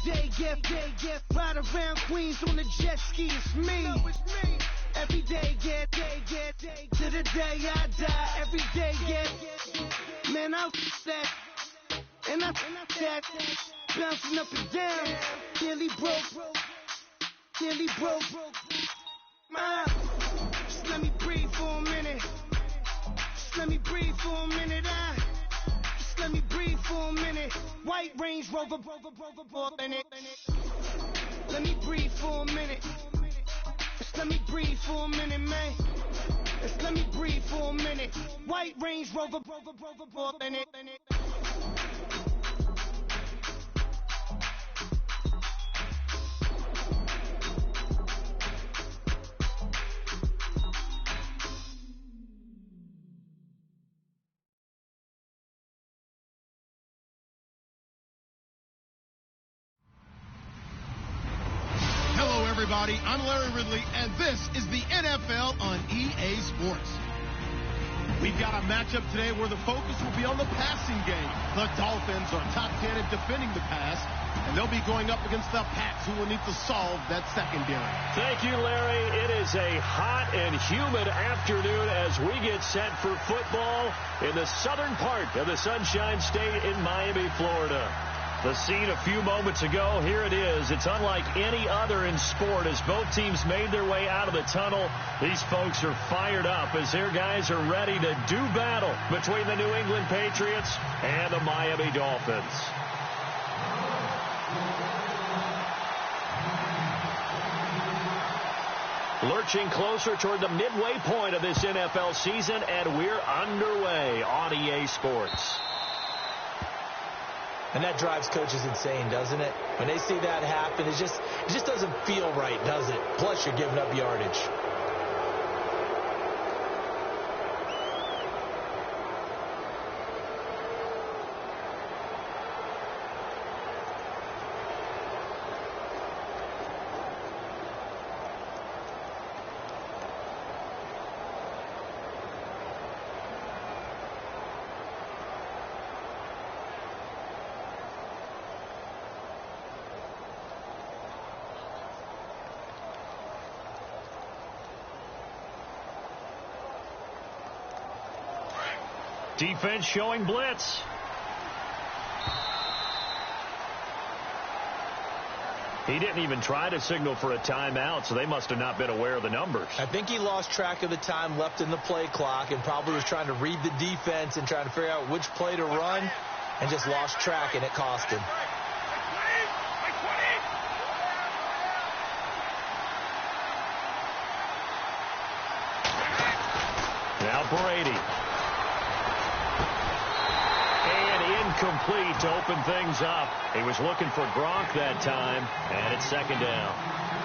day, ride around Queens on the jet ski, it's me. Every day, get to the day I die. Every day, man, I that, and I that, bouncing up and down, nearly broke. Just let me breathe for a minute. Just let me breathe for a minute. Just let me breathe for a minute. White Range Rover, in it. Let me breathe for a minute. Just let me breathe for a minute, man. Just let me breathe for a minute. White Range Rover, in it. Everybody, I'm Larry Ridley, and this is the NFL on EA Sports. We've got a matchup today where the focus will be on the passing game. The Dolphins are top 10 in defending the pass, and they'll be going up against the Pats, who will need to solve that secondary. Thank you, Larry. It is a hot and humid afternoon as we get set for football in the southern part of the Sunshine State in Miami, Florida. The scene a few moments ago, here it is. It's unlike any other in sport as both teams made their way out of the tunnel. These folks are fired up as their guys are ready to do battle between the New England Patriots and the Miami Dolphins. Lurching closer toward the midway point of this NFL season, and we're underway on EA Sports. And that drives coaches insane, doesn't it? When they see that happen, it just doesn't feel right, does it? Plus, you're giving up yardage. Defense showing blitz. He didn't even try to signal for a timeout, so they must have not been aware of the numbers. I think he lost track of the time left in the play clock and probably was trying to read the defense and trying to figure out which play to run and just lost track, and it cost him. Now Brady. Complete to open things up. He was looking for Gronk that time, and it's second down.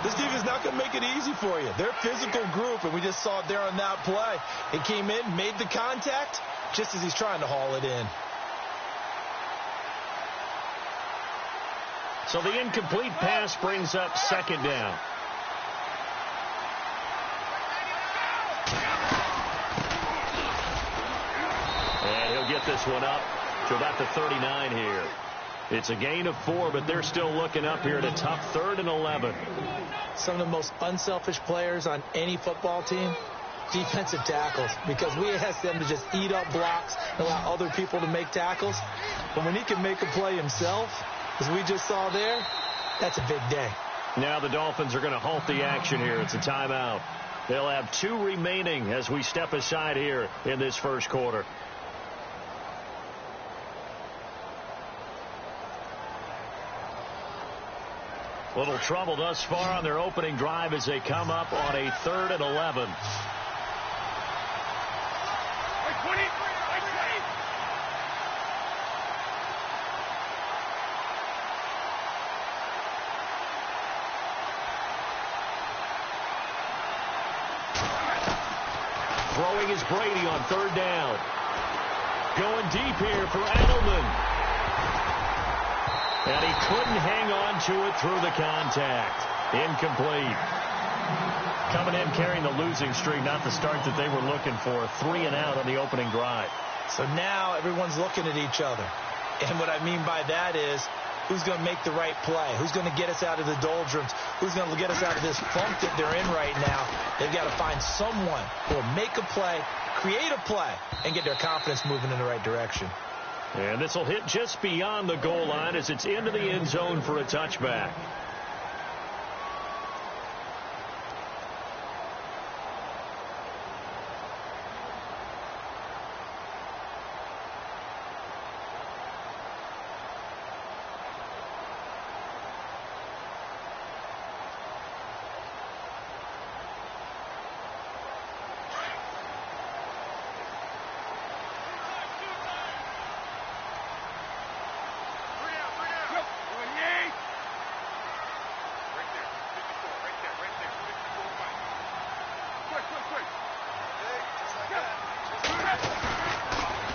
This defense is not going to make it easy for you. They're a physical group, and we just saw it there on that play. It came in, made the contact, just as he's trying to haul it in. So the incomplete pass brings up second down. And he'll get this one up to about the 39 here. It's a gain of 4, but they're still looking up here at a tough 3rd and 11. Some of the most unselfish players on any football team, defensive tackles, because we ask them to just eat up blocks and allow other people to make tackles. But when he can make a play himself, as we just saw there, that's a big day. Now the Dolphins are going to halt the action here. It's a timeout. They'll have 2 remaining as we step aside here in this first quarter. Little trouble thus far on their opening drive as they come up on a 3rd and 11. Throwing is Brady on 3rd down. Going deep here for Edelman. And he couldn't hang on to it through the contact. Incomplete. Coming in carrying the losing streak, not the start that they were looking for. 3 and out on the opening drive. So now everyone's looking at each other. And what I mean by that is who's going to make the right play, who's going to get us out of the doldrums, who's going to get us out of this funk that they're in right now. They've got to find someone who will make a play, create a play, and get their confidence moving in the right direction. And this will hit just beyond the goal line as it's into the end zone for a touchback.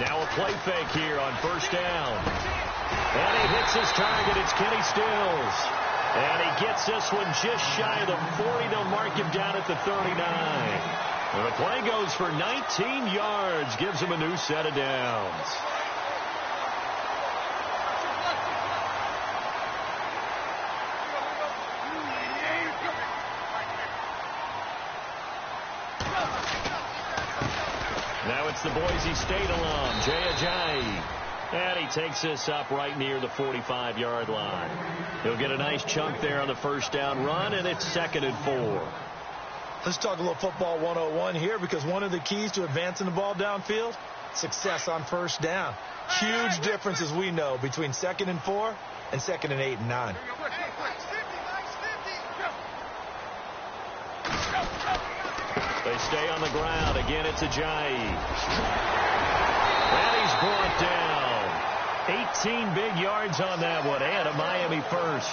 Now a play fake here on first down. And he hits his target. It's Kenny Stills. And he gets this one just shy of the 40. They'll mark him down at the 39. And the play goes for 19 yards. Gives him a new set of downs. Now it's the Boise State alum, Jay Ajayi. And he takes this up right near the 45-yard line. He'll get a nice chunk there on the first down run, and it's 2nd and 4. Let's talk a little football 101 here, because one of the keys to advancing the ball downfield, success on first down. Huge difference, as we know, between 2nd and 4 and 2nd and 8 and 9. They stay on the ground. Again, it's Ajayi. And he's brought down. 18 big yards on that one, and a Miami first.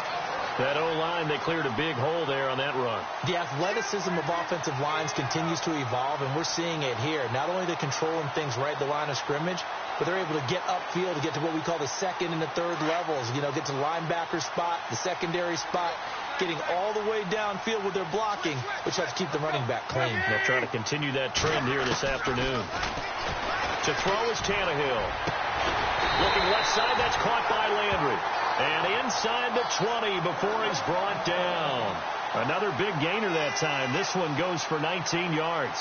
That O-line, they cleared a big hole there on that run. The athleticism of offensive lines continues to evolve, and we're seeing it here. Not only they're controlling things right at the line of scrimmage, but they're able to get upfield to get to what we call the 2nd and the 3rd levels. You know, get to the linebacker spot, the secondary spot, getting all the way downfield with their blocking, which helps keep the running back clean. They'll try to continue that trend here this afternoon. To throw is Tannehill. Looking left side, that's caught by Landry. And inside the 20 before he's brought down. Another big gainer that time. This one goes for 19 yards.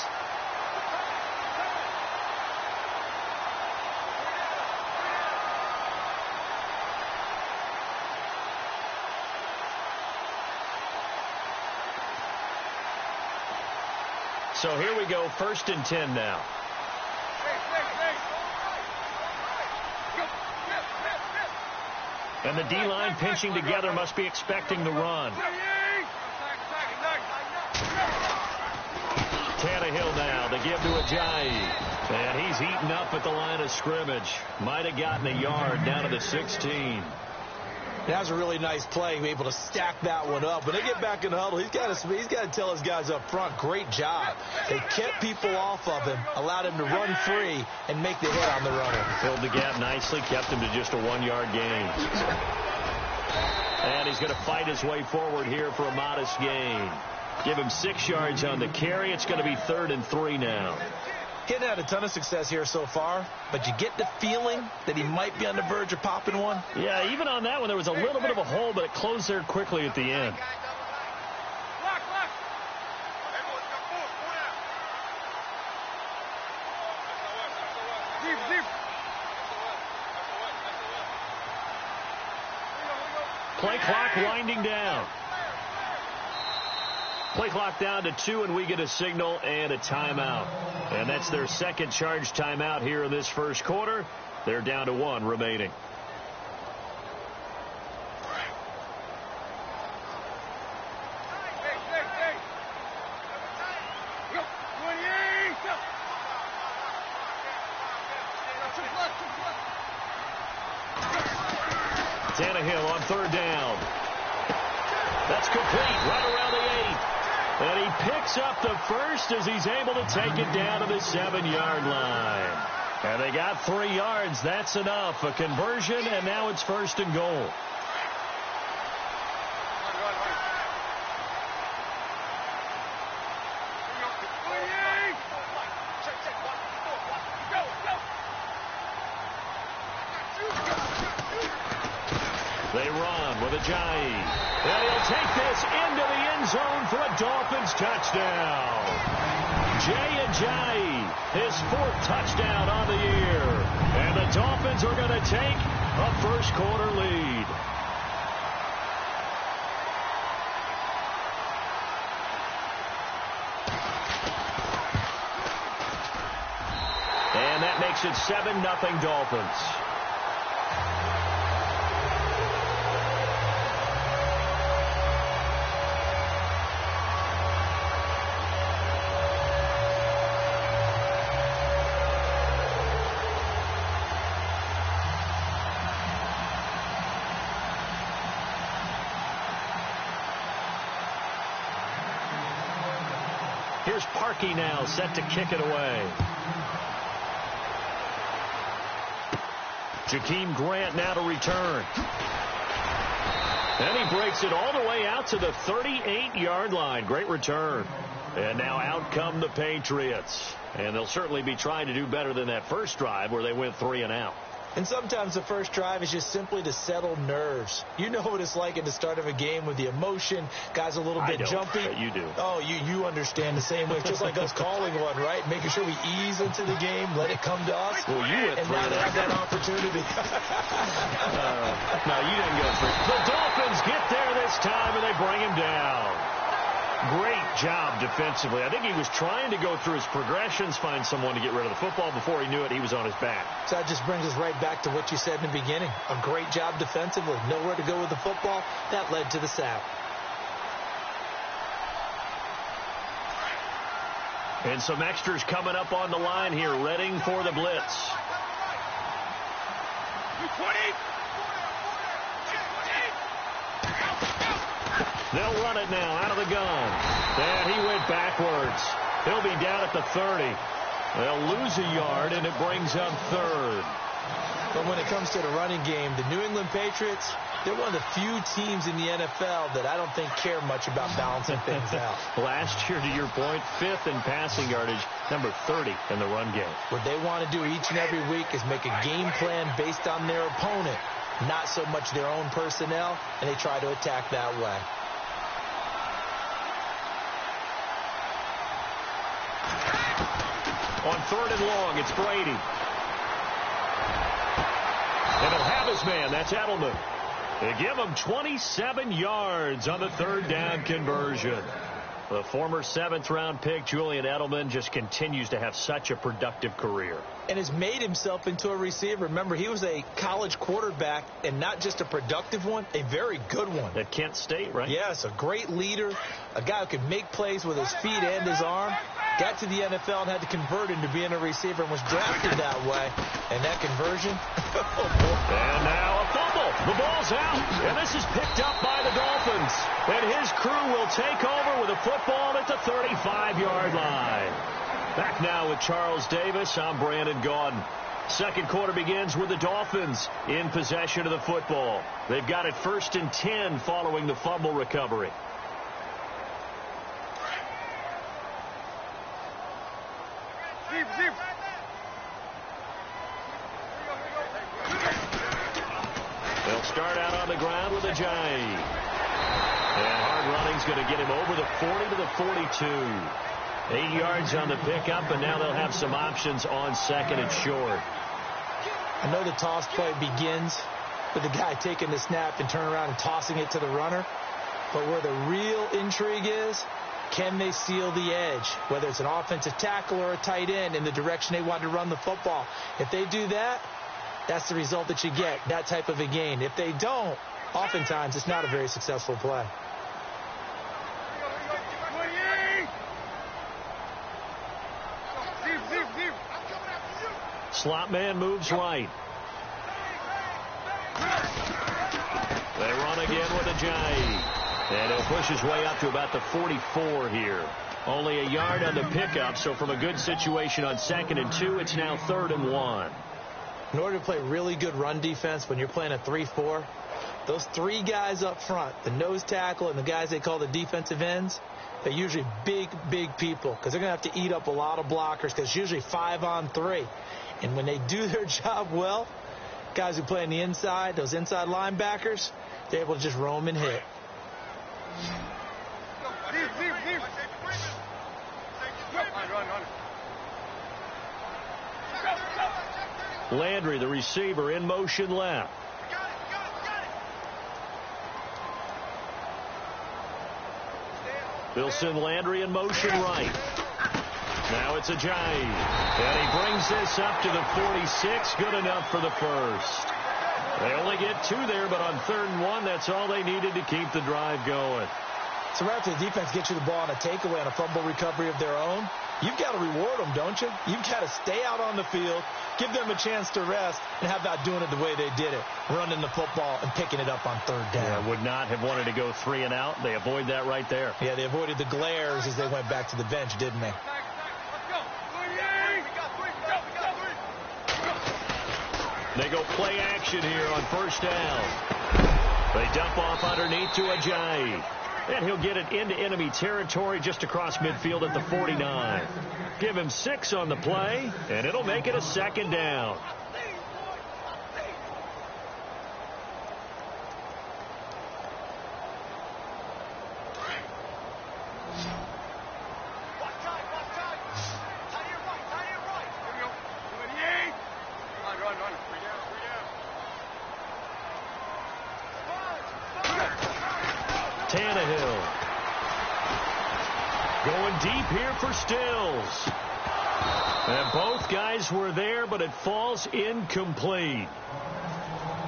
So here we go, 1st and 10 now. And the D-line pinching together, must be expecting the run. Tannehill now, they give to Ajayi. And he's eaten up at the line of scrimmage. Might have gotten a yard down to the 16. That was a really nice play, able to stack that one up. When they get back in the huddle, he's got to tell his guys up front, great job. They kept people off of him, allowed him to run free, and make the hit on the runner. Filled the gap nicely, kept him to just a 1-yard gain. And he's going to fight his way forward here for a modest gain. Give him 6 yards on the carry. It's going to be 3rd and 3 now. He hasn't had a ton of success here so far, but you get the feeling that he might be on the verge of popping one. Yeah, even on that one, there was a little bit of a hole, but it closed there quickly at the end. Play clock winding down. Play clock down to 2, and we get a signal and a timeout. And that's their second charge timeout here in this first quarter. They're down to 1 remaining. Tannehill on 3rd down. That's complete right around the 8. And he picks up the first as he's able to take it down to the 7-yard line. And they got 3 yards. That's enough. A conversion, and now it's 1st and goal. They run. with Ajayi. And he'll take this into the end zone for a Dolphins touchdown. Jay Ajayi, his 4th touchdown on the year. And the Dolphins are going to take a first-quarter lead. And that makes it 7-0 Dolphins. Here's Parkey now, set to kick it away. Jakeem Grant now to return. And he breaks it all the way out to the 38-yard line. Great return. And now out come the Patriots. And they'll certainly be trying to do better than that first drive where they went 3 and out. And sometimes the first drive is just simply to settle nerves. You know what it's like at the start of a game with the emotion. Guys a little bit jumpy. You do. Oh, you understand the same way. It's just like us calling one, right? Making sure we ease into the game, let it come to us. Well, you went and now they have that opportunity. No, you didn't go for it. The Dolphins get there this time, and they bring him down. Great job defensively. I think he was trying to go through his progressions, find someone to get rid of the football. Before he knew it, he was on his back. So that just brings us right back to what you said in the beginning. A great job defensively. Nowhere to go with the football. That led to the sack. And some extras coming up on the line here, readying for the blitz. 20. They'll run it now out of the gun. And he went backwards. He'll be down at the 30. They'll lose a yard, and it brings up 3rd. But when it comes to the running game, the New England Patriots, they're one of the few teams in the NFL that I don't think care much about balancing things out. Last year, to your point, 5th in passing yardage, number 30 in the run game. What they want to do each and every week is make a game plan based on their opponent, not so much their own personnel, and they try to attack that way. On 3rd and long, it's Brady. And he'll have his man. That's Edelman. They give him 27 yards on the 3rd down conversion. The former 7th-round pick, Julian Edelman, just continues to have such a productive career. And has made himself into a receiver. Remember, he was a college quarterback, and not just a productive one, a very good one. At Kent State, right? Yes, a great leader, a guy who could make plays with his feet and his arm. Got to the NFL and had to convert into being a receiver and was drafted that way. And that conversion. And now a fumble. The ball's out. And this is picked up by the Dolphins. And his crew will take over with a football at the 35-yard line. Back now with Charles Davis. I'm Brandon Gaudin. Second quarter begins with the Dolphins in possession of the football. They've got it 1st and 10 following the fumble recovery. They'll start out on the ground with Ajayi. And hard running's going to get him over the 40 to the 42. 8 yards on the pickup, and now they'll have some options on 2nd and short. I know the toss play begins with the guy taking the snap and turning around and tossing it to the runner. But where the real intrigue is, can they seal the edge, whether it's an offensive tackle or a tight end, in the direction they want to run the football? If they do that, that's the result that you get, that type of a gain. If they don't, oftentimes it's not a very successful play. Slot man moves right. They run again with Ajayi. And he'll push his way up to about the 44 here. Only a yard on the pickup, so from a good situation on 2nd and 2, it's now 3rd and 1. In order to play really good run defense when you're playing a 3-4, those 3 guys up front, the nose tackle and the guys they call the defensive ends, they're usually big people because they're going to have to eat up a lot of blockers because it's usually 5 on 3. And when they do their job well, guys who play on the inside, those inside linebackers, They're able to just roam and hit. Landry, the receiver, in motion left. They'll send Landry in motion right. Now it's Ajayi. And he brings this up to the 46. Good enough for the first. They only get 2 there, but on 3rd and 1, that's all they needed to keep the drive going. So right after the defense gets you the ball on a takeaway on a fumble recovery of their own, you've got to reward them, don't you? You've got to stay out on the field, give them a chance to rest, and how about doing it the way they did it, running the football and picking it up on 3rd down. Yeah, would not have wanted to go 3 and out. They avoid that right there. Yeah, they avoided the glares as they went back to the bench, didn't they? They go play action here on 1st down. They dump off underneath to Ajayi. And he'll get it into enemy territory just across midfield at the 49. Give him 6 on the play, and it'll make it a 2nd down. Tannehill going deep here for Stills. And both guys were there, but it falls incomplete.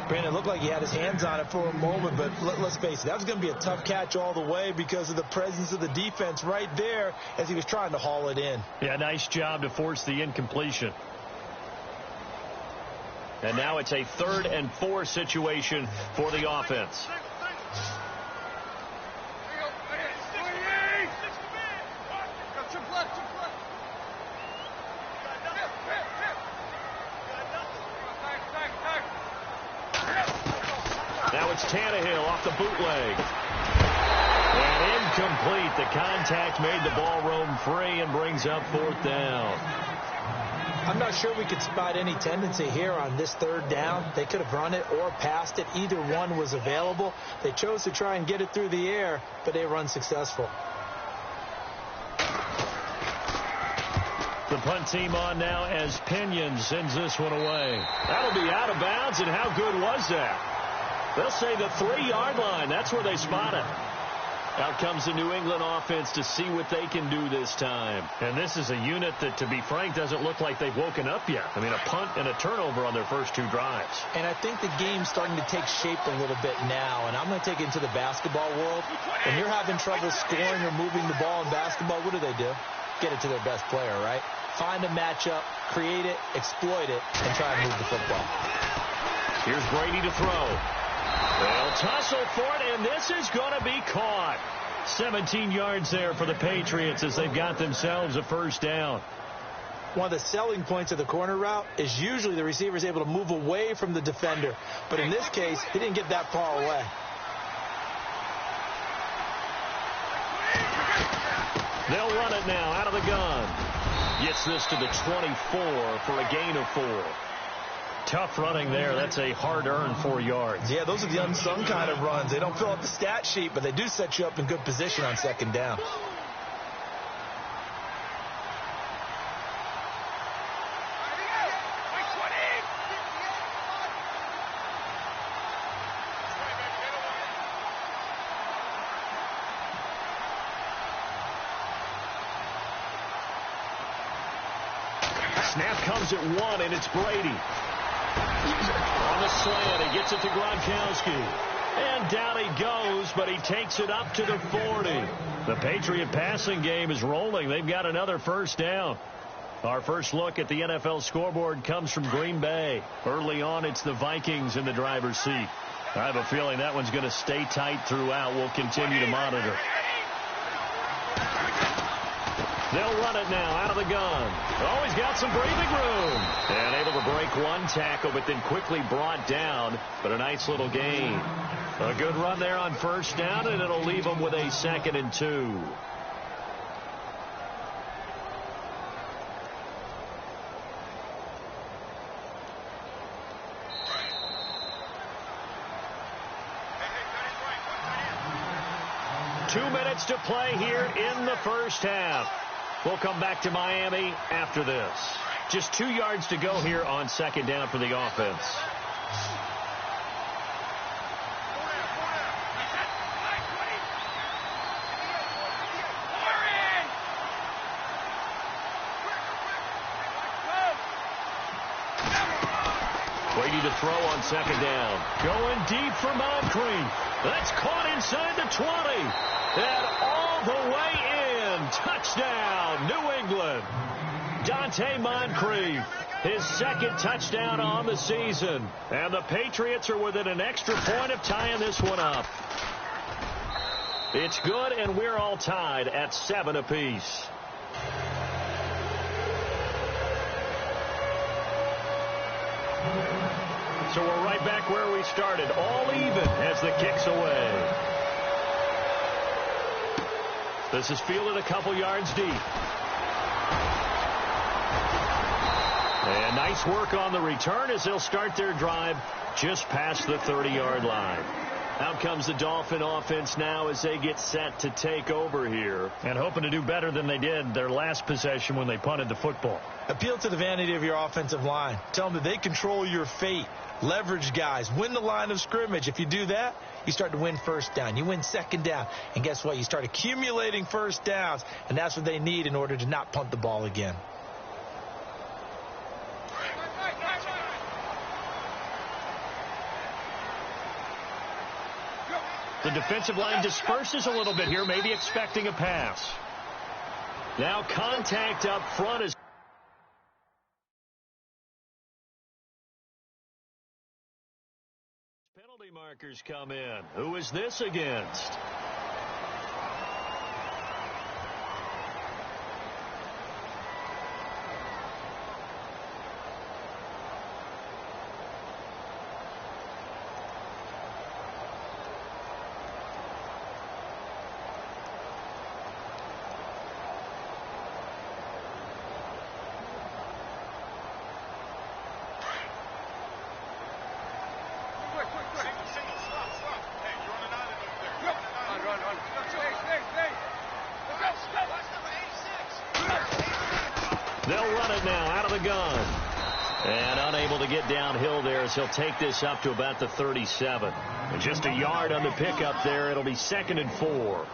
Brandon, it looked like he had his hands on it for a moment, but let's face it, that was going to be a tough catch all the way because of the presence of the defense right there as he was trying to haul it in. Yeah, nice job to force the incompletion. And now it's a 3rd and 4 situation for the offense. Now it's Tannehill off the bootleg. And incomplete. The contact made the ball roam free and brings up 4th down. I'm not sure we could spot any tendency here on this 3rd down. They could have run it or passed it. Either one was available. They chose to try and get it through the air, but they were unsuccessful. The punt team on now as Pinion sends this one away. That'll be out of bounds, and how good was that? They'll say the 3-yard line. That's where they spot it. Out comes the New England offense to see what they can do this time. And this is a unit that, to be frank, doesn't look like they've woken up yet. I mean, a punt and a turnover on their first 2 drives. And I think the game's starting to take shape a little bit now. And I'm going to take it into the basketball world. When you're having trouble scoring or moving the ball in basketball, what do? Get it to their best player, right? Find a matchup, create it, exploit it, and try and move the football. Here's Brady to throw. They'll tussle for it, and this is going to be caught. 17 yards there for the Patriots as they've got themselves a 1st down. One of the selling points of the corner route is usually the receiver is able to move away from the defender. But in this case, he didn't get that far away. They'll run it now out of the gun. Gets this to the 24 for a gain of 4. Tough running there. That's a hard-earned 4 yards. Yeah, those are the unsung kind of runs. They don't fill out the stat sheet, but they do set you up in good position on 2nd down. Snap comes at 1, and it's Brady. On the slant, he gets it to Gronkowski. And down he goes, but he takes it up to the 40. The Patriot passing game is rolling. They've got another 1st down. Our first look at the NFL scoreboard comes from Green Bay. Early on, it's the Vikings in the driver's seat. I have a feeling that one's going to stay tight throughout. We'll continue to monitor. They'll run it now out of the gun. Oh, he's got some breathing room. And able to break 1 tackle, but then quickly brought down. But a nice little gain. A good run there on 1st down, and it'll leave them with a 2nd and 2. 2 minutes to play here in the first half. We'll come back to Miami after this. Just 2 yards to go here on second down for the offense. Waiting to throw on second down. Going deep for Moncrief. That's caught inside the 20. And all the way in. Touchdown, New England. Dante Moncrief, his second touchdown on the season. And the Patriots are within an extra point of tying this one up. It's good, and we're all tied at 7 apiece. So we're right back where we started, all even as the kick's away. This is fielded a couple yards deep. And nice work on the return as they'll start their drive just past the 30-yard line. Out comes the Dolphin offense now as they get set to take over here. And hoping to do better than they did their last possession when they punted the football. Appeal to the vanity of your offensive line. Tell them that they control your fate. Leverage guys. Win the line of scrimmage. If you do that, you start to win first down. You win second down. And guess what? You start accumulating first downs. And that's what they need in order to not punt the ball again. The defensive line disperses a little bit here, maybe expecting a pass. Now contact up front as penalty markers come in. Who is this against? They'll run it now out of the gun. And unable to get downhill there as he'll take this up to about the 37. And just a yard on the pickup there. It'll be 2nd and 4.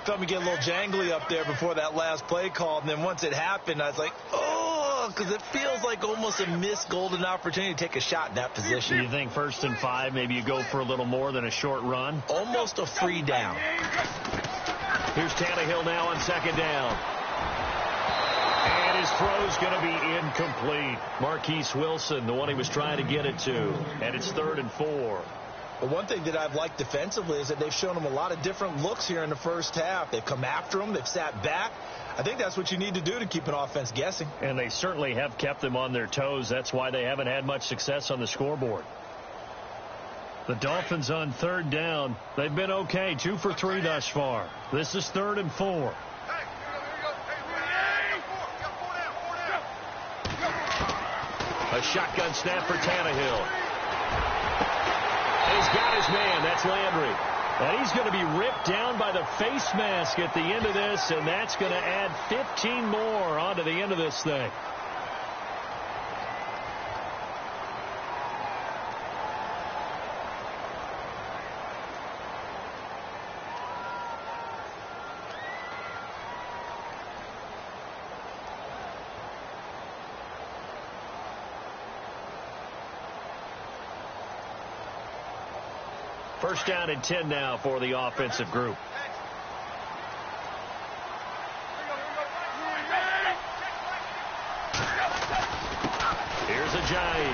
Felt me get a little jangly up there before that last play call. And then once it happened, I was like, oh, because it feels like almost a missed golden opportunity to take a shot in that position. You think 1st and 5, maybe you go for a little more than a short run? Almost a free down. Here's Tannehill now on second down. And his throw's going to be incomplete. Marquise Wilson, the one he was trying to get it to. And it's 3rd and 4. But one thing that I've liked defensively is that they've shown him a lot of different looks here in the first half. They've come after him. They've sat back. I think that's what you need to do to keep an offense guessing. And they certainly have kept them on their toes. That's why they haven't had much success on the scoreboard. The Dolphins on 3rd down. They've been okay. 2 for 3 thus far. This is 3rd and 4. A shotgun snap for Tannehill. And he's got his man. That's Landry. And he's going to be ripped down by the face mask at the end of this, and that's going to add 15 more onto the end of this thing. First down and 10 now for the offensive group. Here's Ajayi.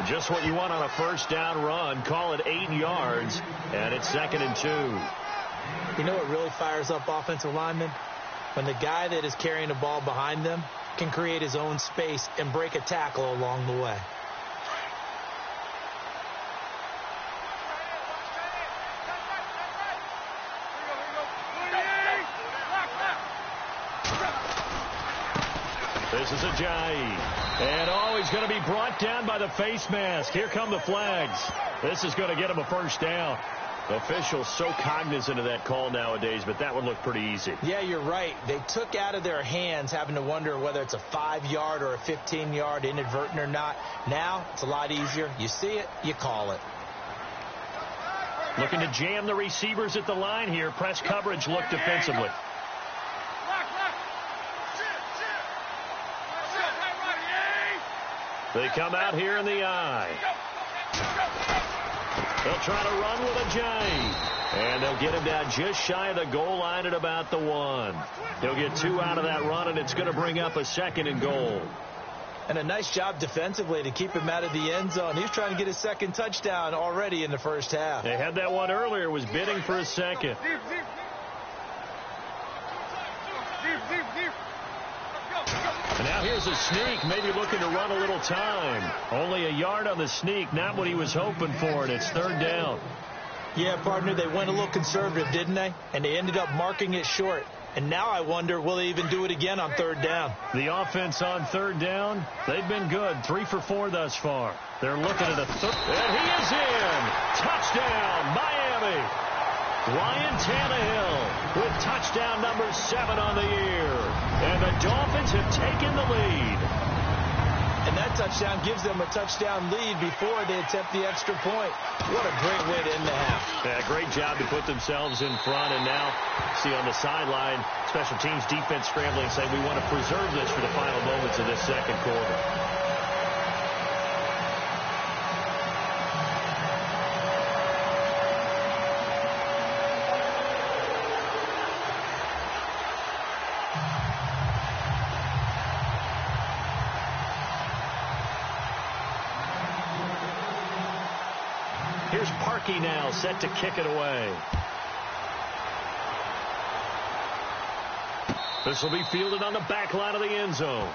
Just what you want on a first down run. Call it 8 yards, and it's 2nd and 2. You know what really fires up offensive linemen? When the guy that is carrying the ball behind them can create his own space and break a tackle along the way. This is Ajayi. And, oh, he's going to be brought down by the face mask. Here come the flags. This is going to get him a first down. Officials so cognizant of that call nowadays, but that would look pretty easy. Yeah, you're right. They took out of their hands having to wonder whether it's a 5-yard or a 15-yard inadvertent or not. Now, it's a lot easier. You see it, you call it. Looking to jam the receivers at the line here. Press coverage look defensively. They come out here in the eye. They'll try to run with Ajayi. And they'll get him down just shy of the goal line at about the 1. He'll get 2 out of that run, and it's going to bring up a 2nd and goal. And a nice job defensively to keep him out of the end zone. He's trying to get his 2nd touchdown already in the first half. They had that one earlier, was bidding for a 2nd. And now here's a sneak, maybe looking to run a little time. Only a yard on the sneak, not what he was hoping for, and it's 3rd down. Yeah, partner, they went a little conservative, didn't they? And they ended up marking it short. And now I wonder, will they even do it again on 3rd down? The offense on 3rd down, they've been good. 3 for 4 thus far. They're looking at a third. And he is in. Touchdown, Miami. Ryan Tannehill with touchdown number 7 on the year. And the Dolphins have taken the lead. And that touchdown gives them a touchdown lead before they attempt the extra point. What a great way to end the half. Yeah, great job to put themselves in front. And now, see on the sideline, special teams defense scrambling, saying we want to preserve this for the final moments of this 2nd quarter. Here's Parkey now, set to kick it away. This will be fielded on the back line of the end zone.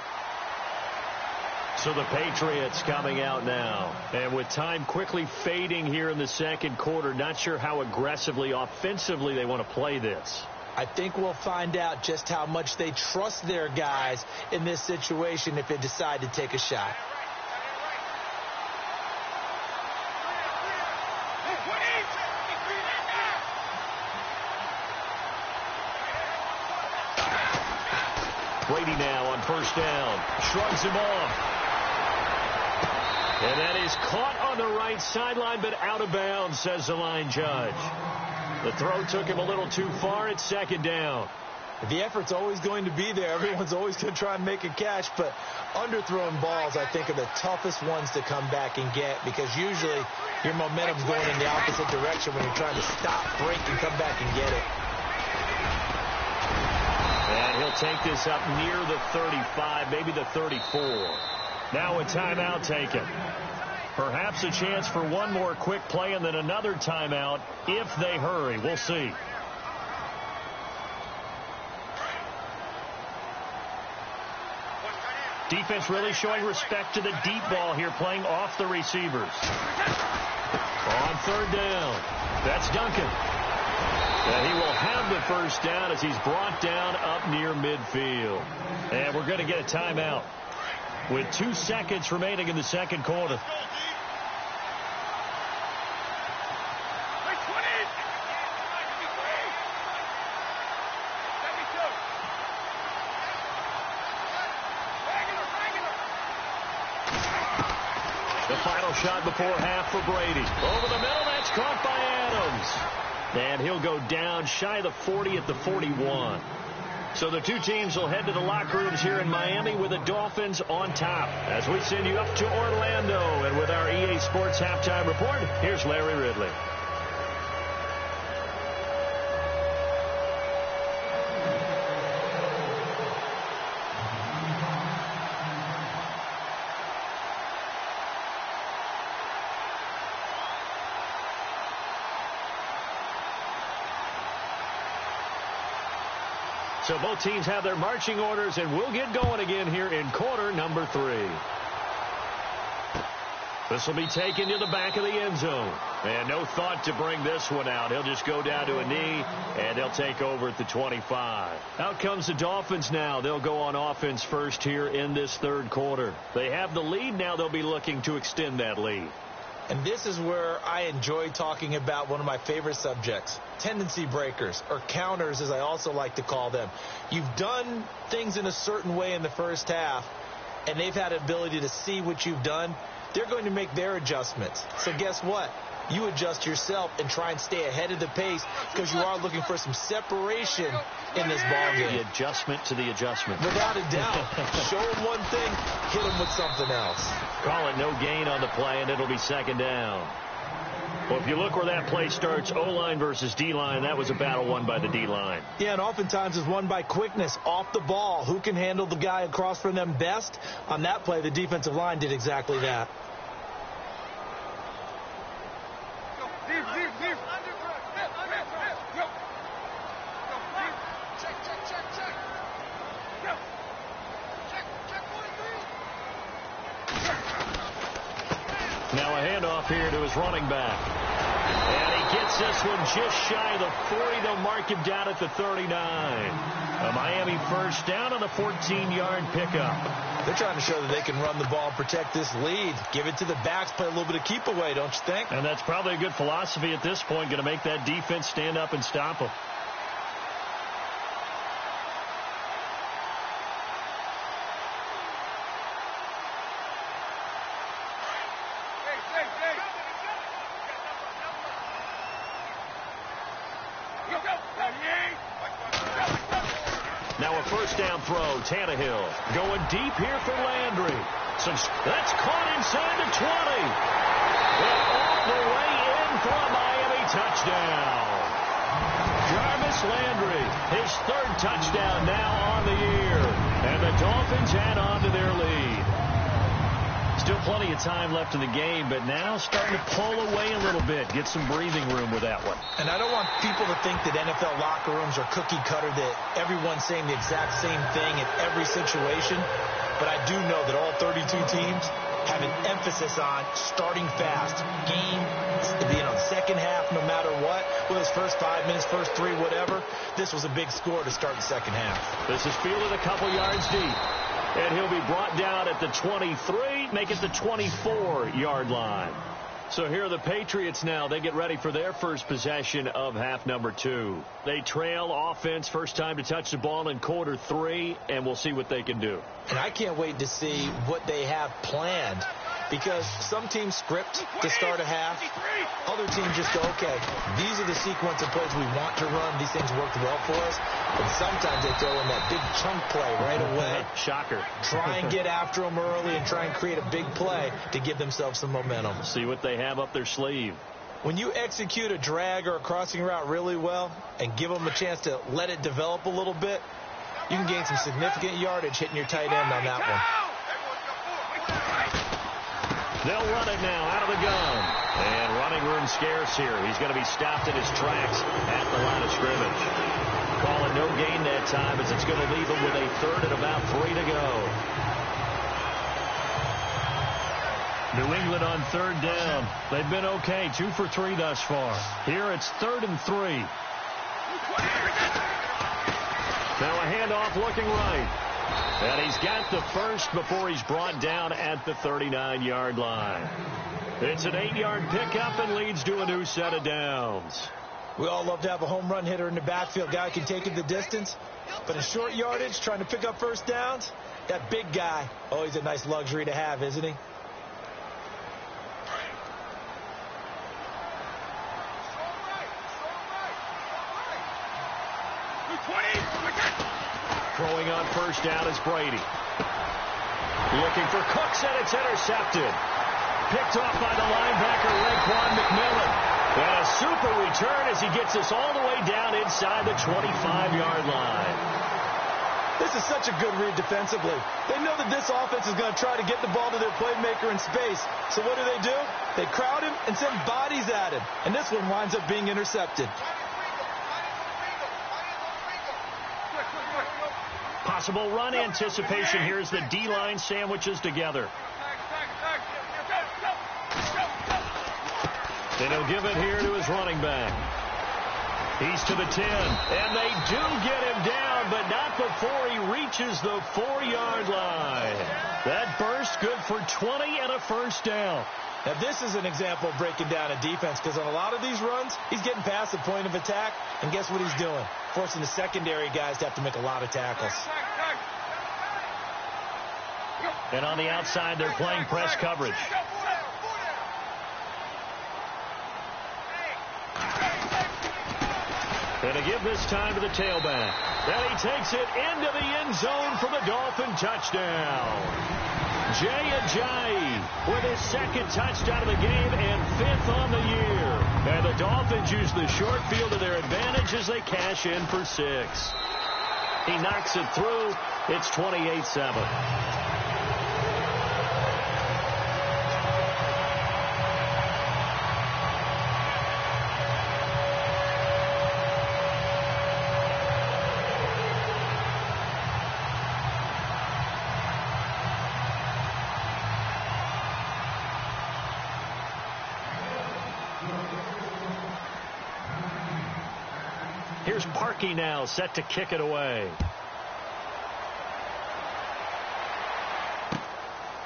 So the Patriots coming out now. And with time quickly fading here in the 2nd quarter, not sure how aggressively, offensively they want to play this. I think we'll find out just how much they trust their guys in this situation if they decide to take a shot. Brady now on 1st down. Shrugs him off. And that is caught on the right sideline, but out of bounds, says the line judge. The throw took him a little too far. It's 2nd down. The effort's always going to be there. Everyone's always going to try and make a catch, but underthrown balls, I think, are the toughest ones to come back and get because usually your momentum's going in the opposite direction when you're trying to stop, break, and come back and get it. And he'll take this up near the 35, maybe the 34. Now a timeout taken. Perhaps a chance for one more quick play and then another timeout if they hurry. We'll see. Defense really showing respect to the deep ball here, playing off the receivers. On 3rd down, that's Duncan. And he will have the first down as he's brought down up near midfield. And we're going to get a timeout with 2 seconds remaining in the 2nd quarter. The final shot before half for Brady. Over the middle, that's caught by Adams. And he'll go down shy of the 40 at the 41. So the two teams will head to the locker rooms here in Miami with the Dolphins on top. As we send you up to Orlando, and with our EA Sports Halftime Report, here's Larry Ridley. So both teams have their marching orders, and we'll get going again here in quarter number 3. This will be taken to the back of the end zone. And no thought to bring this one out. He'll just go down to a knee, and they'll take over at the 25. Out comes the Dolphins now. They'll go on offense first here in this third quarter. They have the lead. Now they'll be looking to extend that lead. And this is where I enjoy talking about one of my favorite subjects, tendency breakers, or counters as I also like to call them. You've done things in a certain way in the first half, and they've had an ability to see what you've done. They're going to make their adjustments. So guess what? You adjust yourself and try and stay ahead of the pace because you are looking for some separation in this ballgame. The adjustment to the adjustment. Without a doubt. Show them one thing, hit them with something else. Call it no gain on the play, and it'll be second down. Well, if you look where that play starts, O-line versus D-line, that was a battle won by the D-line. Yeah, and oftentimes it's won by quickness, off the ball. Who can handle the guy across from them best? On that play, the defensive line did exactly that. Now a handoff here to his running back. And he gets this one just shy of the 40. They'll mark him down at the 39. A Miami first down on the 14-yard pickup. They're trying to show that they can run the ball and protect this lead. Give it to the backs, play a little bit of keep away, don't you think? And that's probably a good philosophy at this point, going to make that defense stand up and stop them. Now a first down throw. Tannehill going deep here for Landry. So that's caught inside the 20. And all the way in for a Miami touchdown. Jarvis Landry, his third touchdown now on the year. And the Dolphins add on to their lead. Still plenty of time left in the game, but now starting to pull away a little bit. Get some breathing room with that one. And I don't want people to think that NFL locker rooms are cookie cutter, that everyone's saying the exact same thing in every situation. But I do know that all 32 teams have an emphasis on starting fast. Game, second half, no matter what. Whether it's first 5 minutes, first 3, whatever. This was a big score to start the second half. This is fielded a couple yards deep. And he'll be brought down at the 23, make it the 24-yard line. So here are the Patriots now. They get ready for their first possession of half number 2. They trail offense, first time to touch the ball in quarter 3, and we'll see what they can do. And I can't wait to see what they have planned, because some teams script to start a half. Other teams just go, okay, these are the sequence of plays we want to run. These things worked well for us. And sometimes they throw in that big chunk play right away. Shocker. Try and get after them early and try and create a big play to give themselves some momentum. See what they have up their sleeve. When you execute a drag or a crossing route really well and give them a chance to let it develop a little bit, you can gain some significant yardage hitting your tight end on that one. They'll run it now out of the gun. And running room scarce here. He's going to be stopped in his tracks at the line of scrimmage. Calling no gain that time as it's going to leave him with a third and about 3 to go. New England on third down. They've been okay. 2 for 3 thus far. Here it's 3rd and 3. Now a handoff looking right. And he's got the first before he's brought down at the 39-yard line. It's an 8-yard pickup and leads to a new set of downs. We all love to have a home run hitter in the backfield. Guy can take it the distance. But in short yardage, trying to pick up first downs, that big guy, always a nice luxury to have, isn't he? Throwing on first down is Brady. Looking for Cooks, and it's intercepted. Picked off by the linebacker, Raekwon McMillan. And a super return as he gets us all the way down inside the 25-yard line. This is such a good read defensively. They know that this offense is going to try to get the ball to their playmaker in space. So what do? They crowd him and send bodies at him. And this one winds up being intercepted. Possible run anticipation here as the D-line sandwiches together. And he'll give it here to his running back. He's to the 10, and they do get him down, but not before he reaches the 4-yard line. That burst good for 20 and a first down. Now, this is an example of breaking down a defense, because on a lot of these runs, he's getting past the point of attack, and guess what he's doing? Forcing the secondary guys to have to make a lot of tackles. And on the outside, they're playing press coverage. And to give this time to the tailback. And he takes it into the end zone for the Dolphin touchdown. Jay Ajayi with his second touchdown of the game and 5th on the year. And the Dolphins use the short field to their advantage as they cash in for 6. He knocks it through. It's 28-7. Here's Parkey now, set to kick it away.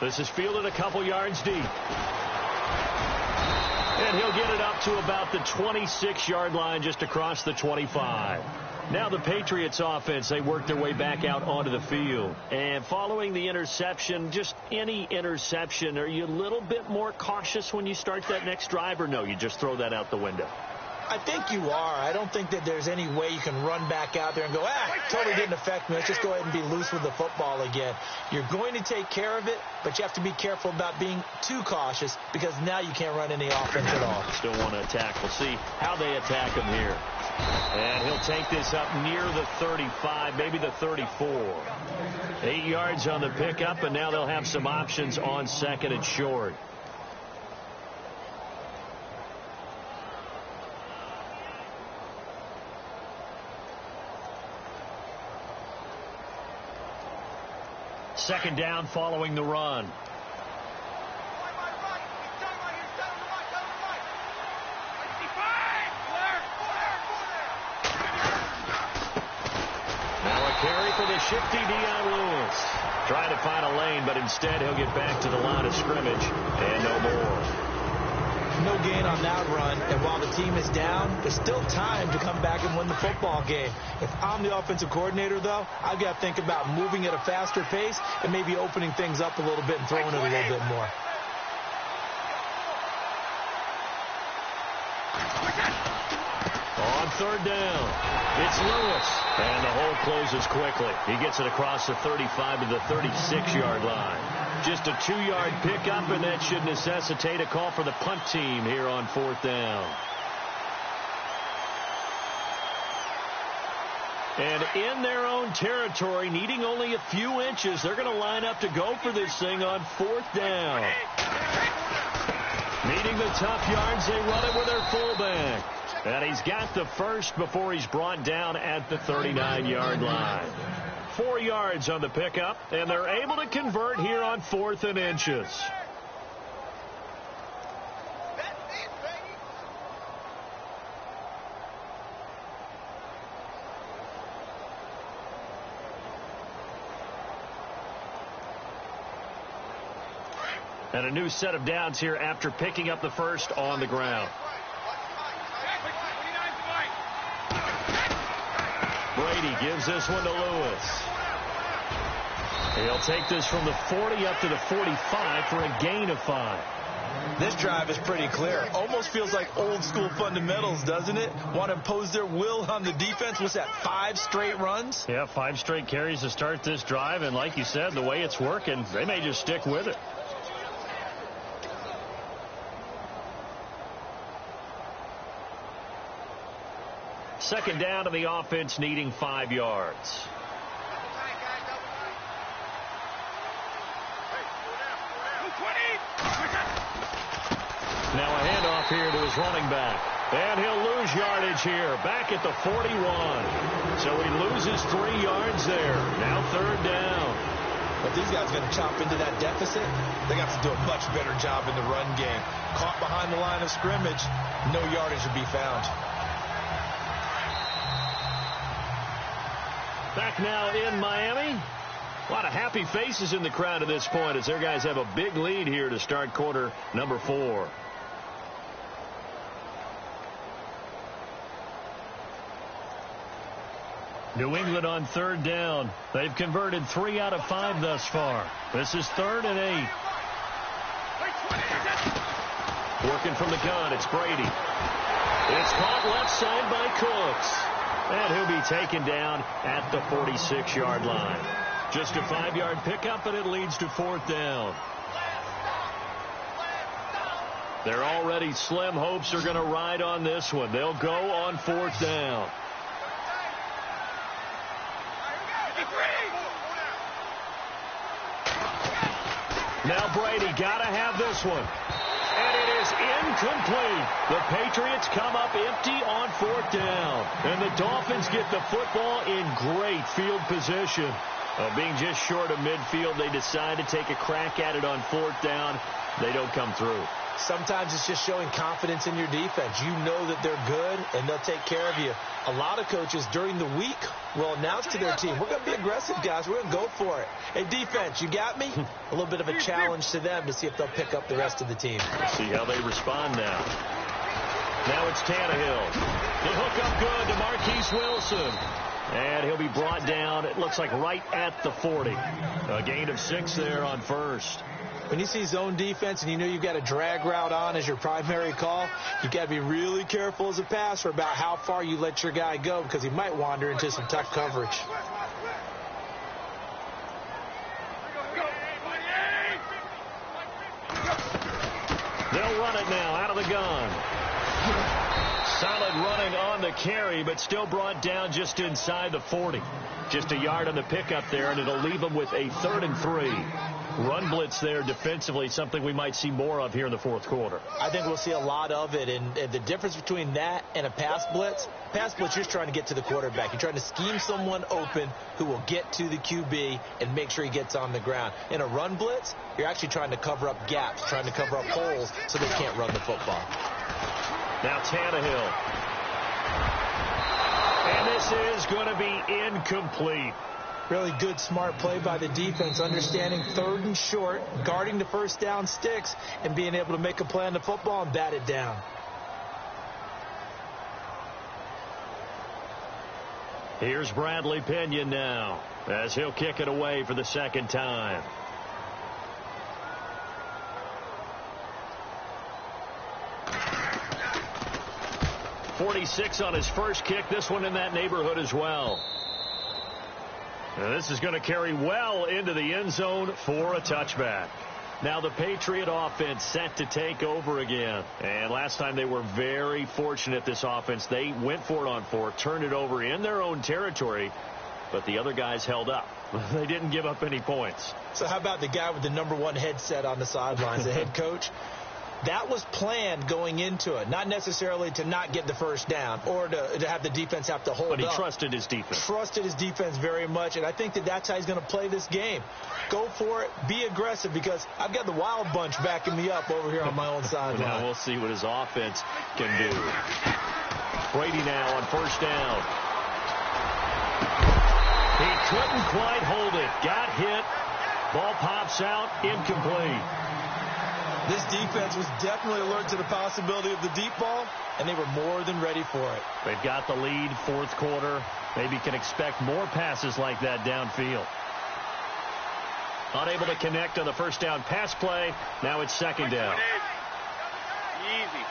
This is fielded a couple yards deep. And he'll get it up to about the 26-yard line, just across the 25. Now the Patriots offense, they work their way back out onto the field. And following the interception, just any interception, are you a little bit more cautious when you start that next drive, or no, you just throw that out the window? I think you are. I don't think that there's any way you can run back out there and go, totally didn't affect me. Let's just go ahead and be loose with the football again. You're going to take care of it, but you have to be careful about being too cautious, because now you can't run any offense at all. Still want to attack. We'll see how they attack him here. And he'll take this up near the 35, maybe the 34. 8 yards on the pickup, and now they'll have some options on second and short. Second down following the run. Now a carry for the shifty Dion Lewis. Trying to find a lane, but instead he'll get back to the line of scrimmage and no more. No gain on that run, and while the team is down, there's still time to come back and win the football game. If I'm the offensive coordinator, though, I've got to think about moving at a faster pace and maybe opening things up a little bit and throwing it a little bit more. On third down, it's Lewis, and the hole closes quickly. He gets it across the 35 to the 36-yard line. Just a 2-yard pickup, and that should necessitate a call for the punt team here on fourth down. And in their own territory, needing only a few inches, they're going to line up to go for this thing on fourth down. Needing the tough yards, they run it with their fullback. And he's got the first before he's brought down at the 39-yard line. 4 yards on the pickup, and they're able to convert here on 4th and inches. And a new set of downs here after picking up the first on the ground. Brady gives this one to Lewis. He'll take this from the 40 up to the 45 for a gain of 5. This drive is pretty clear. Almost feels like old school fundamentals, doesn't it? Want to impose their will on the defense. What's that, 5 straight runs? Yeah, 5 straight carries to start this drive. And like you said, the way it's working, they may just stick with it. Second down, and the offense needing 5 yards. Now a handoff here to his running back. And he'll lose yardage here, back at the 41. So he loses 3 yards there. Now third down. If these guys are going to chop into that deficit, they got to do a much better job in the run game. Caught behind the line of scrimmage, no yardage to be found. Back now in Miami. A lot of happy faces in the crowd at this point as their guys have a big lead here to start quarter number 4. New England on 3rd down. They've converted 3 out of 5 thus far. This is 3rd and 8. Working from the gun, it's Brady. It's caught left side by Cooks. And he'll be taken down at the 46-yard line. Just a 5-yard pickup, and it leads to 4th down. Their already slim hopes are going to ride on this one. They'll go on 4th down. Now Brady got to have this one. And it is incomplete. The Patriots come up empty on 4th down. And the Dolphins get the football in great field position. Being just short of midfield, they decide to take a crack at it on 4th down. They don't come through. Sometimes it's just showing confidence in your defense. You know that they're good, and they'll take care of you. A lot of coaches during the week will announce to their team, we're going to be aggressive, guys. We're going to go for it. Hey, defense, you got me? A little bit of a challenge to them to see if they'll pick up the rest of the team. Let's see how they respond now. Now it's Tannehill. The hook up good to Marquise Wilson. And he'll be brought down, it looks like right at the 40. A gain of 6 there on 1st. When you see zone defense and you know you've got a drag route on as your primary call, you've got to be really careful as a passer about how far you let your guy go because he might wander into some tough coverage. They'll run it now out of the gun. Solid running on the carry, but still brought down just inside the 40. Just a yard on the pickup there, and it'll leave them with a 3rd and 3. Run blitz there defensively, something we might see more of here in the 4th quarter. I think we'll see a lot of it, and the difference between that and a pass blitz, you're just trying to get to the quarterback. You're trying to scheme someone open who will get to the QB and make sure he gets on the ground. In a run blitz, you're actually trying to cover up gaps, trying to cover up holes so they can't run the football. Now Tannehill. And this is going to be incomplete. Really good, smart play by the defense, understanding 3rd and short, guarding the 1st down sticks, and being able to make a play on the football and bat it down. Here's Bradley Pinion now, as he'll kick it away for the 2nd time. .46 on his first kick. This one in that neighborhood as well. And this is going to carry well into the end zone for a touchback. Now the Patriot offense set to take over again. And last time they were very fortunate, this offense. They went for it on 4, turned it over in their own territory, but the other guys held up. They didn't give up any points. So how about the guy with the #1 headset on the sidelines, the head coach? That was planned going into it, not necessarily to not get the 1st down or to have the defense have to hold up. But he trusted his defense. Trusted his defense very much, and I think that's how he's going to play this game. Go for it, be aggressive, because I've got the Wild Bunch backing me up over here on my own sideline. Now we'll see what his offense can do. Brady now on 1st down. He couldn't quite hold it. Got hit. Ball pops out, incomplete. This defense was definitely alert to the possibility of the deep ball, and they were more than ready for it. They've got the lead, 4th quarter. Maybe can expect more passes like that downfield. Unable to connect on the 1st down pass play. Now it's 2nd down. Easy.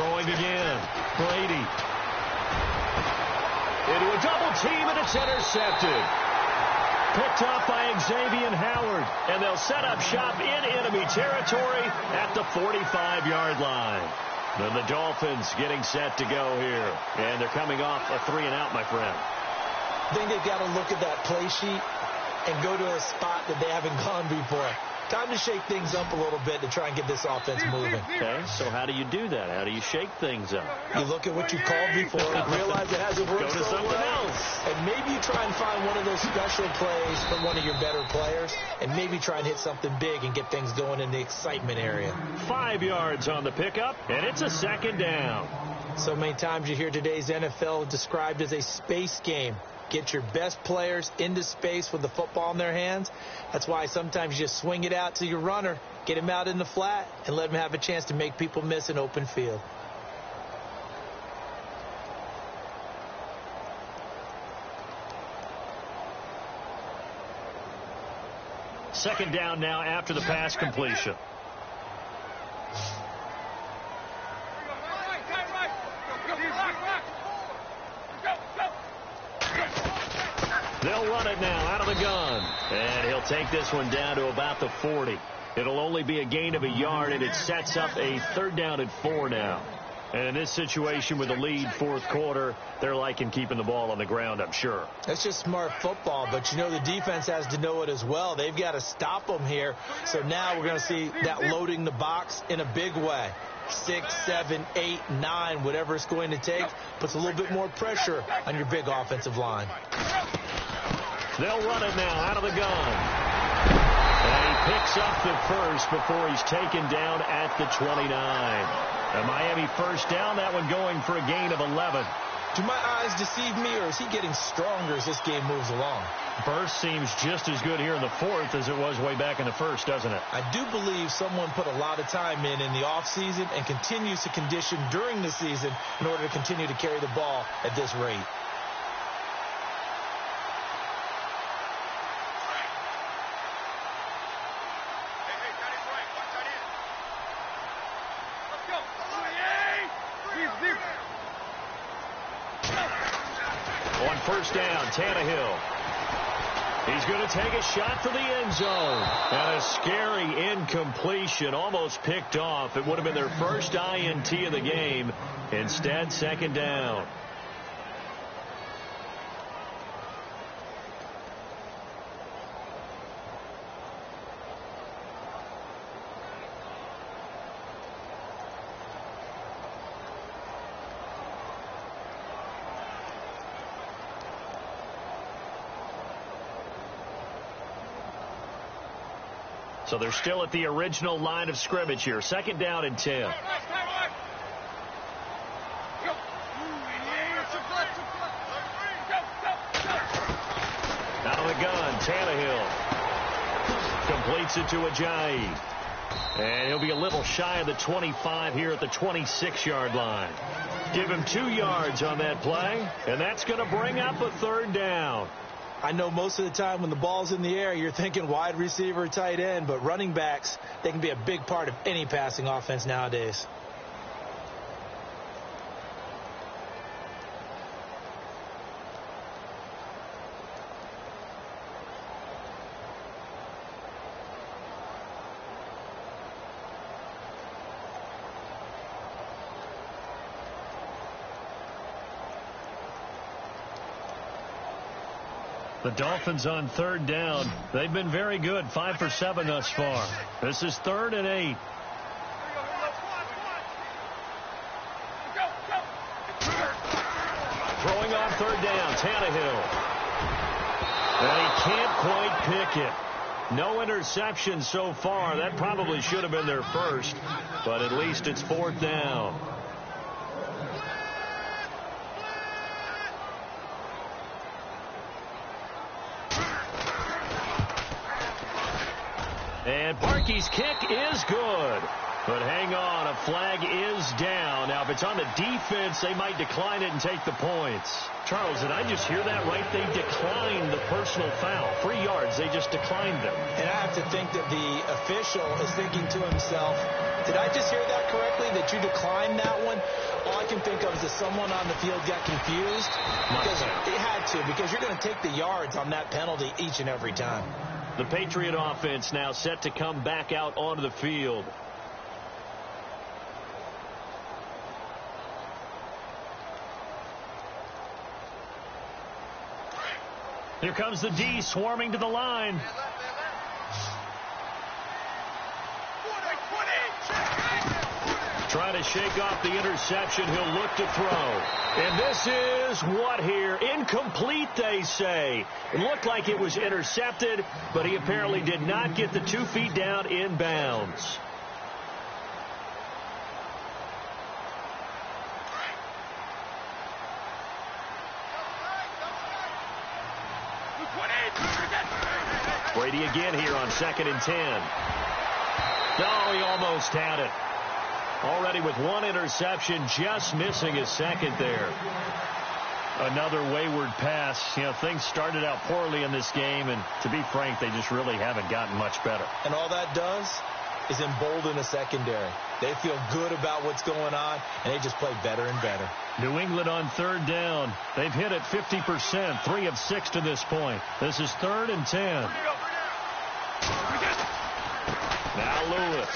Throwing again. Brady. Into a double team, and it's intercepted. Picked up by Xavier Howard, and they'll set up shop in enemy territory at the 45-yard line. Then the Dolphins getting set to go here, and they're coming off a 3-and-out, my friend. I think they've got to look at that play sheet and go to a spot that they haven't gone before. Time to shake things up a little bit to try and get this offense moving. Okay, so how do you do that? How do you shake things up? You look at what you called before, realize it hasn't worked Go to something else. and maybe you try and find one of those special plays from one of your better players, and maybe try and hit something big and get things going in the excitement area. 5 yards on the pickup, and it's a second down. So many times you hear today's NFL described as a space game. Get your best players into space with the football in their hands. That's why sometimes you just swing it out to your runner, get him out in the flat, and let him have a chance to make people miss an open field. Second down now after the pass completion. They'll run it now out of the gun. And he'll take this one down to about the 40. It'll only be a gain of a yard, and it sets up a 3rd down and 4 now. And in this situation with the lead 4th quarter, they're liking keeping the ball on the ground, I'm sure. That's just smart football, but you know the defense has to know it as well. They've got to stop them here. So now we're going to see that loading the box in a big way. 6, 7, 8, 9, whatever it's going to take, puts a little bit more pressure on your big offensive line. They'll run it now out of the gun. And he picks up the first before he's taken down at the 29. A Miami first down, that one going for a gain of 11. Do my eyes deceive me, or is he getting stronger as this game moves along? Burst seems just as good here in the 4th as it was way back in the 1st, doesn't it? I do believe someone put a lot of time in the offseason and continues to condition during the season in order to continue to carry the ball at this rate. On first down, Tannehill. He's going to take a shot for the end zone. And a scary incompletion, almost picked off. It would have been their first INT of the game. Instead, second down. So they're still at the original line of scrimmage here. Second down and 10. Out of the gun, Tannehill completes it to Ajayi. And he'll be a little shy of the 25 here at the 26-yard line. Give him 2 yards on that play, and that's going to bring up a 3rd down. I know most of the time when the ball's in the air, you're thinking wide receiver, tight end, but running backs, they can be a big part of any passing offense nowadays. The Dolphins on 3rd down. They've been very good, 5 for 7 thus far. This is 3rd and 8. Throwing on 3rd down, Tannehill. And he can't quite pick it. No interception so far. That probably should have been their first, but at least it's 4th down. And Parkey's kick is good. But hang on, a flag is down. Now, if it's on the defense, they might decline it and take the points. Charles, did I just hear that right? They declined the personal foul. 3 yards, they just declined them. And I have to think that the official is thinking to himself, did I just hear that correctly, that you declined that one? All I can think of is that someone on the field got confused. Because it had to, because you're going to take the yards on that penalty each and every time. The Patriot offense now set to come back out onto the field. Here comes the D swarming to the line. Trying to shake off the interception. He'll look to throw. And this is what here? Incomplete, they say. It looked like it was intercepted, but he apparently did not get the 2 feet down in bounds. Brady again here on 2nd and 10. No, he almost had it. Already with 1 interception, just missing his 2nd there. Another wayward pass. You know, things started out poorly in this game, and to be frank, they just really haven't gotten much better. And all that does is embolden a secondary. They feel good about what's going on, and they just play better and better. New England on 3rd down. They've hit it 50%, 3 of 6 to this point. This is 3rd and 10. Now Lewis.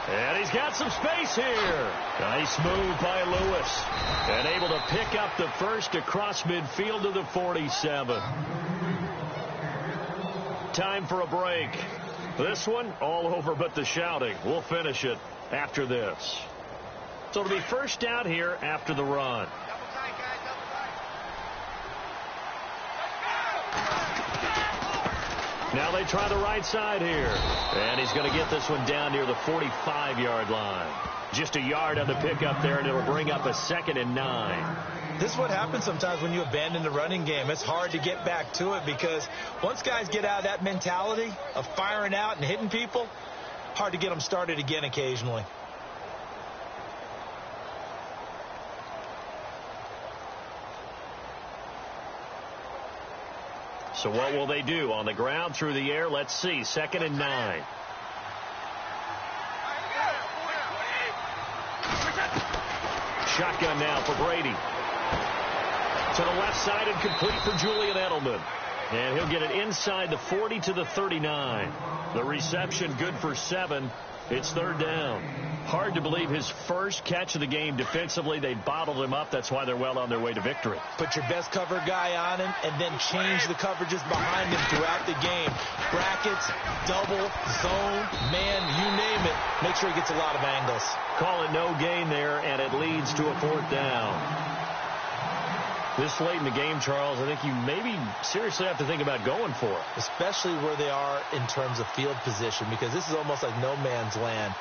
And he's got some space here. Nice move by Lewis. And able to pick up the first across midfield to the 47. Time for a break. This one, all over but the shouting. We'll finish it after this. So it'll be first down here after the run. Now they try the right side here. And he's going to get this one down near the 45-yard line. Just a yard on the pickup there, and it'll bring up a 2nd and 9. This is what happens sometimes when you abandon the running game. It's hard to get back to it because once guys get out of that mentality of firing out and hitting people, hard to get them started again occasionally. So what will they do? On the ground, through the air, let's see. 2nd and 9. Shotgun now for Brady. To the left side and complete for Julian Edelman. And he'll get it inside the 40 to the 39. The reception good for 7. It's 3rd down. Hard to believe his first catch of the game defensively. They bottled him up. That's why they're well on their way to victory. Put your best cover guy on him and then change the coverages behind him throughout the game. Brackets, double, zone, man, you name it. Make sure he gets a lot of angles. Call it no gain there, and it leads to a 4th down. This late in the game, Charles, I think you maybe seriously have to think about going for it. Especially where they are in terms of field position, because this is almost like no man's land.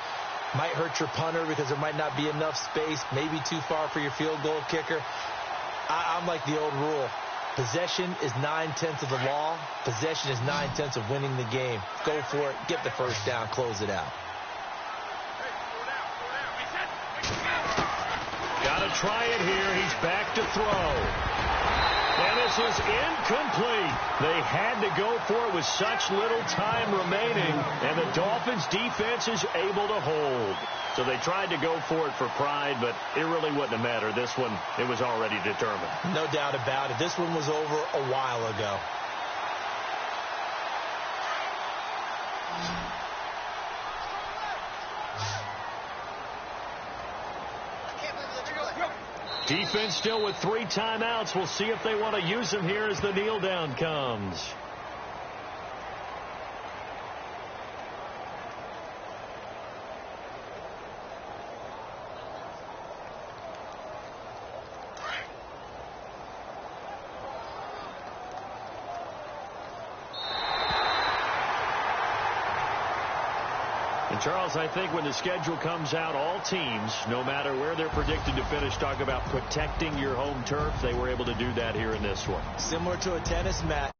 Might hurt your punter because there might not be enough space, maybe too far for your field goal kicker. I'm like the old rule. Possession is 9/10 of the law. Possession is 9/10 of winning the game. Go for it. Get the first down. Close it out. Got to try it here. He's back to throw. And this is incomplete. They had to go for it with such little time remaining, and the Dolphins' defense is able to hold. So they tried to go for it for pride, but it really wouldn't have mattered. This one, it was already determined. No doubt about it. This one was over a while ago. Defense still with 3 timeouts. We'll see if they want to use them here as the kneel down comes. Charles, I think when the schedule comes out, all teams, no matter where they're predicted to finish, talk about protecting your home turf. They were able to do that here in this one. Similar to a tennis match.